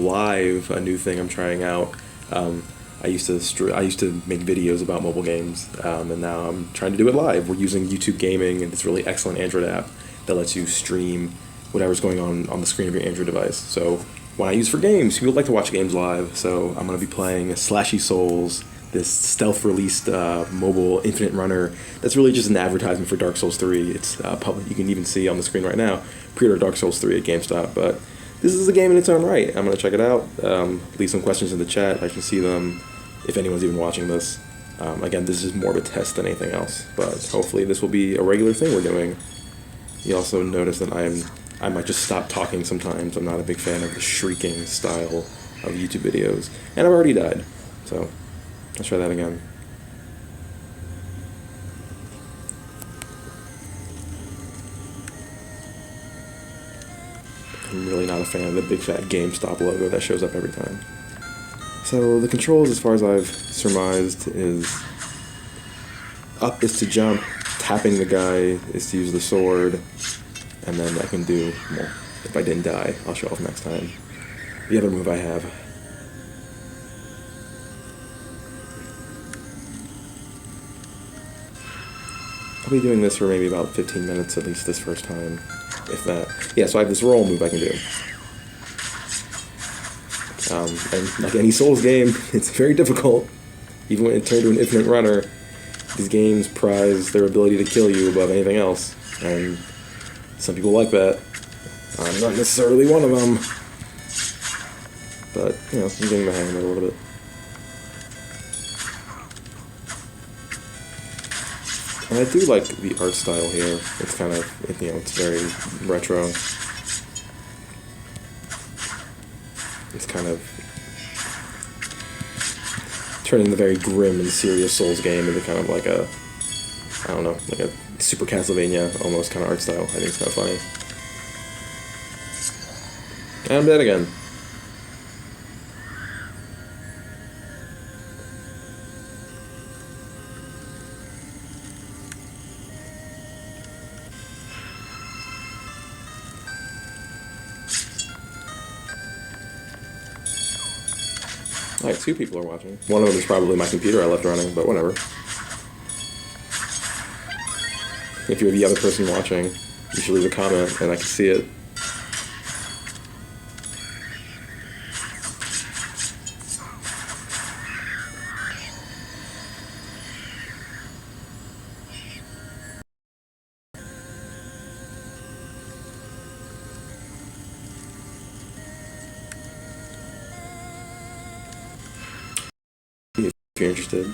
live, a new thing I'm trying out. I used to make videos about mobile games, and now I'm trying to do it live. We're using YouTube Gaming and this really excellent Android app that lets you stream whatever's going on the screen of your Android device. So when I use for games, people like to watch games live. So I'm going to be playing Slashy Souls, this stealth-released mobile infinite runner that's really just an advertisement for Dark Souls 3. It's public. You can even see on the screen right now, pre-order Dark Souls 3 at GameStop. But this is a game in its own right. I'm going to check it out. Leave some questions in the chat. I can see them if anyone's even watching this. Again, this is more of a test than anything else, but hopefully this will be a regular thing we're doing. You also notice that I might just stop talking sometimes. I'm not a big fan of the shrieking style of YouTube videos, and I've already died, so let's try that again. I'm really not a fan of the big fat GameStop logo that shows up every time. So the controls, as far as I've surmised, is up is to jump, tapping the guy is to use the sword, and then I can do, well, if I didn't die, I'll show off next time. The other move I have. I'll be doing this for maybe about 15 minutes at least this first time, if that. Yeah, so I have this roll move I can do. And like any Souls game, it's very difficult. Even when it turned to an infinite runner, these games prize their ability to kill you above anything else. And some people like that. I'm not necessarily one of them. But, you know, I'm getting the hang of it a little bit. And I do like the art style here. It's kind of, you know, it's very retro. It's kind of turning the very grim and serious Souls game into kind of like a, I don't know, like a Super Castlevania almost kind of art style. I think it's kind of funny. And I'm dead again. Alright, 2 people are watching. One of them is probably my computer I left running, but whatever. If you're the other person watching, you should leave a comment and I can see it. If you're interested.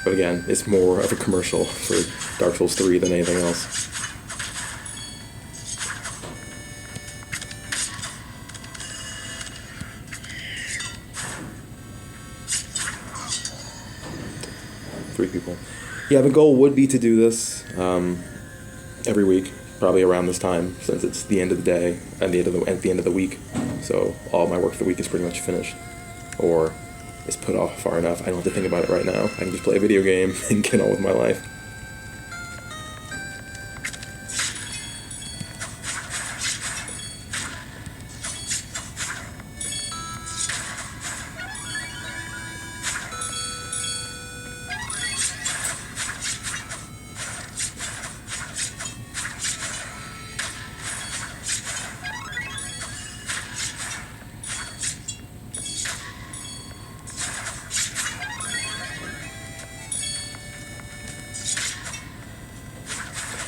But again, it's more of a commercial for Dark Souls 3 than anything else. Three people. Yeah, the goal would be to do this every week, probably around this time, since it's the end of the day, at the end of the week. So all my work for the week is pretty much finished. Or it's put off far enough, I don't have to think about it right now. I can just play a video game and get on with my life.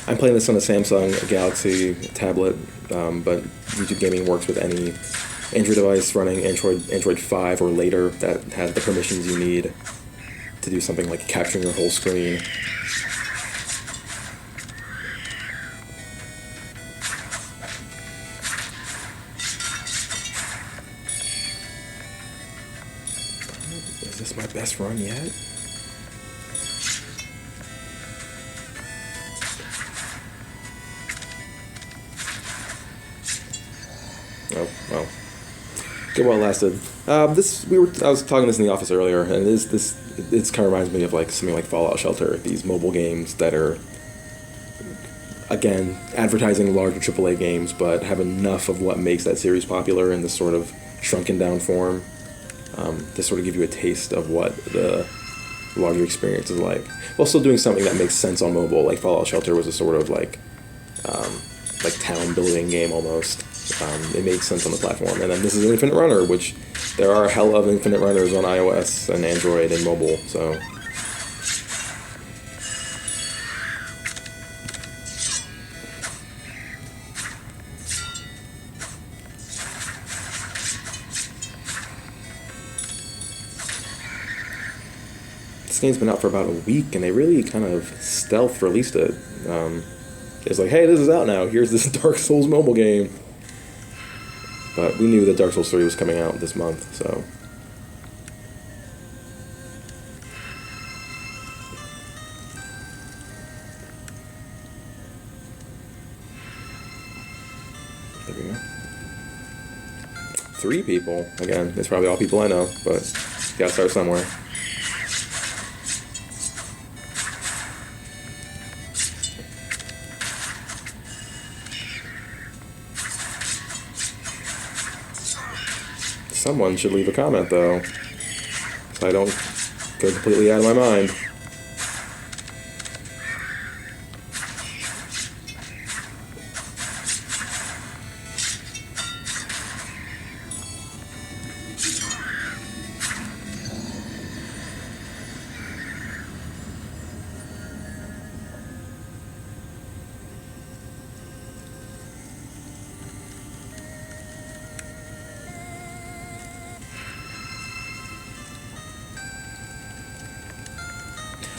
I'm playing this on a Samsung Galaxy tablet, but YouTube Gaming works with any Android device running Android 5 or later that has the permissions you need to do something like capturing your whole screen. Is this my best run yet? Oh, well. Good while it lasted. I was talking this in the office earlier, and this kind of reminds me of like something like Fallout Shelter, these mobile games that are again, advertising larger AAA games, but have enough of what makes that series popular in this sort of shrunken down form, to sort of give you a taste of what the larger experience is like, while still doing something that makes sense on mobile. Like Fallout Shelter was a sort of like town building game almost. It made sense on the platform. And then this is Infinite Runner, which there are a hell of Infinite Runners on iOS and Android and mobile, so. This game's been out for about a week, and they really kind of stealth released it. It's like, hey, this is out now. Here's this Dark Souls mobile game. But we knew that Dark Souls 3 was coming out this month, so. There we go. 3 people. Again, it's probably all people I know, but you gotta start somewhere. Someone should leave a comment, though, so I don't go completely out of my mind.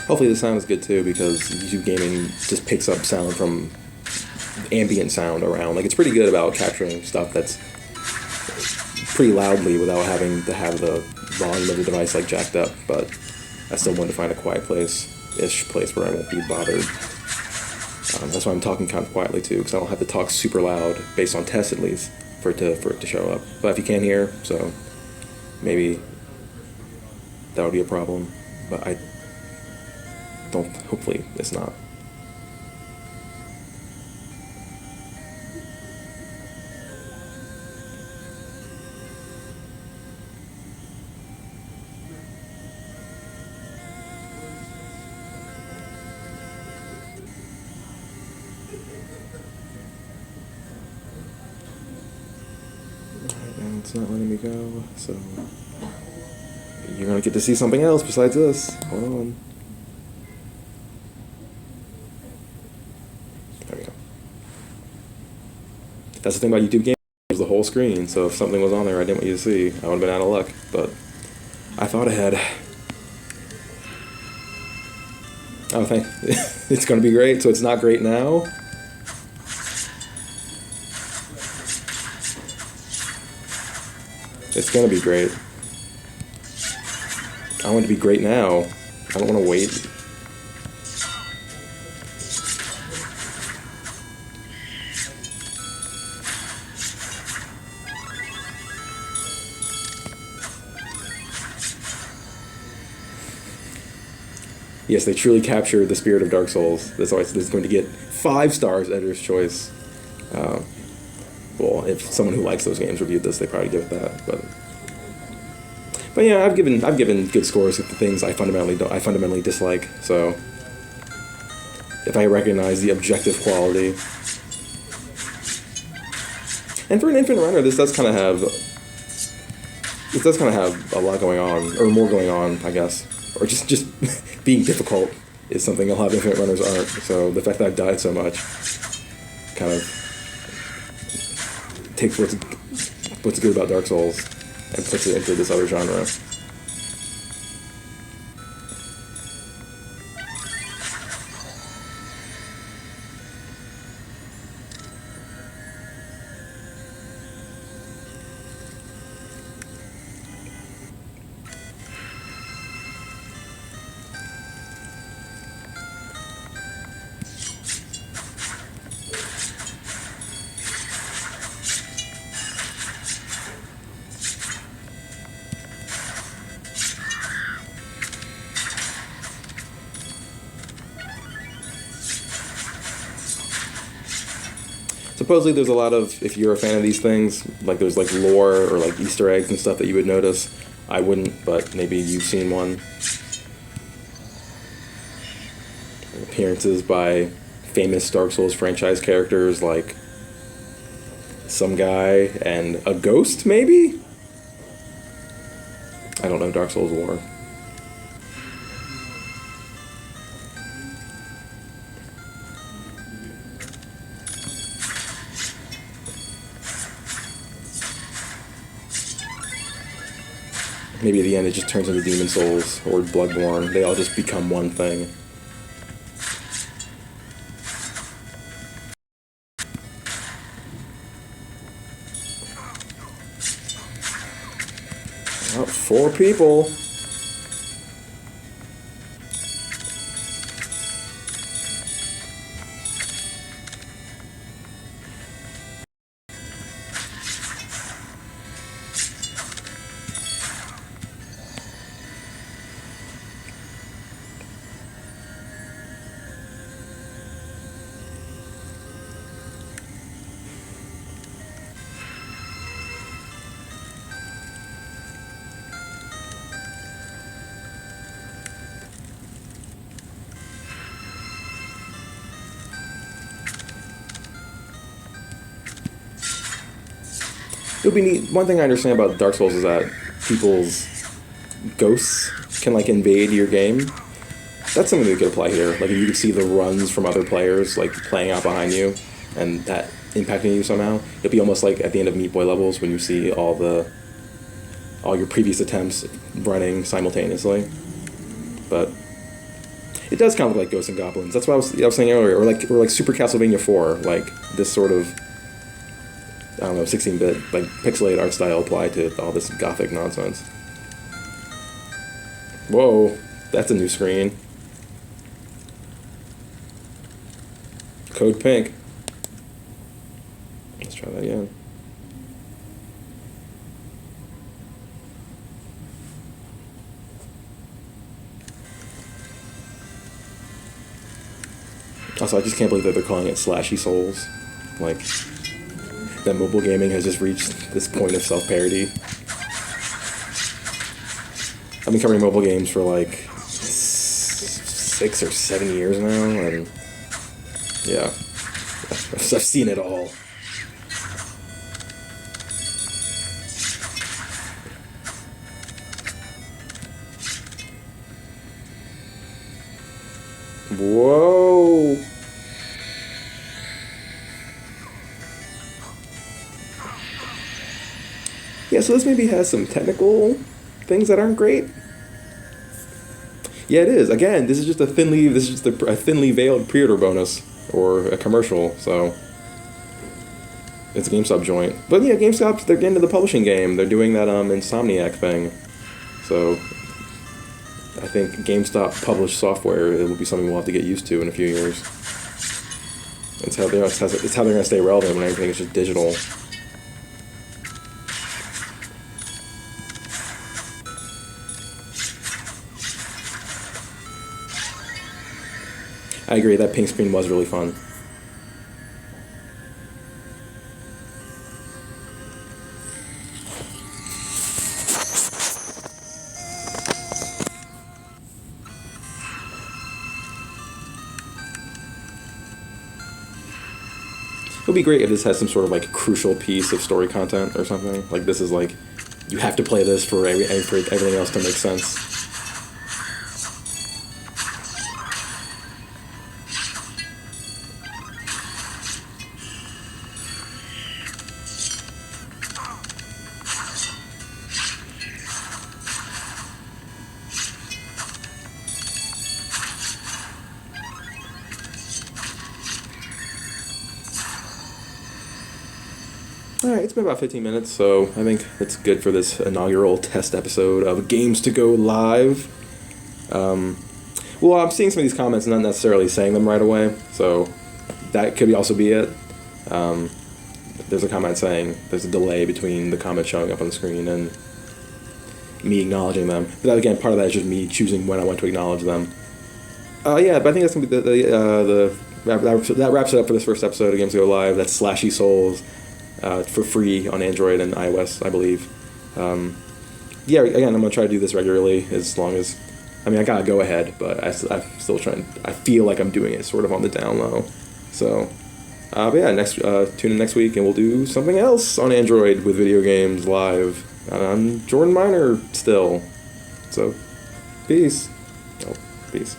Hopefully the sound is good too, because YouTube gaming just picks up sound from ambient sound around. Like, it's pretty good about capturing stuff that's pretty loudly without having to have the volume of the device like jacked up, but I still want to find a quiet place where I won't be bothered. That's why I'm talking kind of quietly too, because I don't have to talk super loud, based on tests at least, for it to show up. But if you can't hear, so maybe that would be a problem. But I don't, hopefully it's not. Alright, and it's not letting me go, so you're gonna get to see something else besides this. Hold on. There we go. That's the thing about YouTube games, it was the whole screen, so if something was on there I didn't want you to see, I would have been out of luck, but I thought ahead. Oh, thank it's gonna be great, so it's not great now? It's gonna be great. I want it to be great now. I don't want to wait. Yes, they truly captured the spirit of Dark Souls. That's why this is going to get 5 stars, Editor's Choice. Well, if someone who likes those games reviewed this, they probably give it that. But yeah, I've given good scores to the things I fundamentally dislike. So if I recognize the objective quality, and for an Infinite Runner, this does kind of have a lot going on, or more going on, I guess, or just being difficult is something a lot of Infinite Runners aren't. So the fact that I've died so much kind of takes what's good about Dark Souls and puts it into this other genre. Supposedly there's a lot of, if you're a fan of these things, like there's like lore or like Easter eggs and stuff that you would notice. I wouldn't, but maybe you've seen one. Appearances by famous Dark Souls franchise characters like some guy and a ghost, maybe? I don't know Dark Souls lore. Maybe at the end it just turns into Demon Souls or Bloodborne. They all just become one thing. Oh, 4 people. It would be neat. One thing I understand about Dark Souls is that people's ghosts can like invade your game. That's something we could apply here. Like if you could see the runs from other players like playing out behind you, and that impacting you somehow. It'd be almost like at the end of Meat Boy levels when you see all your previous attempts running simultaneously. But it does kind of look like Ghosts and Goblins. That's what I was saying earlier, or like Super Castlevania 4, like this sort of, I don't know, 16-bit, like, pixelated art style applied to all this gothic nonsense. Whoa, that's a new screen. Code pink. Let's try that again. Also, I just can't believe that they're calling it Slashy Souls. Like, that mobile gaming has just reached this point of self-parody. I've been covering mobile games for like 6 or 7 years now, and yeah, I've seen it all. Whoa! Yeah, so this maybe has some technical things that aren't great. Yeah, it is. Again, this is just a thinly veiled pre-order bonus or a commercial. So it's a GameStop joint. But yeah, GameStop's, they're getting into the publishing game. They're doing that Insomniac thing. So I think GameStop published software, it will be something we'll have to get used to in a few years. It's how they're going to stay relevant when everything is just digital. I agree, that pink screen was really fun. It would be great if this has some sort of like crucial piece of story content or something. Like this is like, you have to play this for everything else to make sense. Alright, it's been about 15 minutes, so I think it's good for this inaugural test episode of Games to Go Live. Well, I'm seeing some of these comments and not necessarily saying them right away, so that could also be it. There's a comment saying there's a delay between the comments showing up on the screen and me acknowledging them. But that, again, part of that is just me choosing when I want to acknowledge them. Yeah, but I think that's going to be that wraps it up for this first episode of Games Go Live. That's Slashy Souls, for free on Android and iOS, I believe. Yeah, again, I'm gonna try to do this regularly as long as. I mean, I gotta go ahead, but I'm still trying. I feel like I'm doing it sort of on the down low. So, but yeah, tune in next week and we'll do something else on Android with video games live. I'm Jordan Miner still. So, peace. Oh, peace.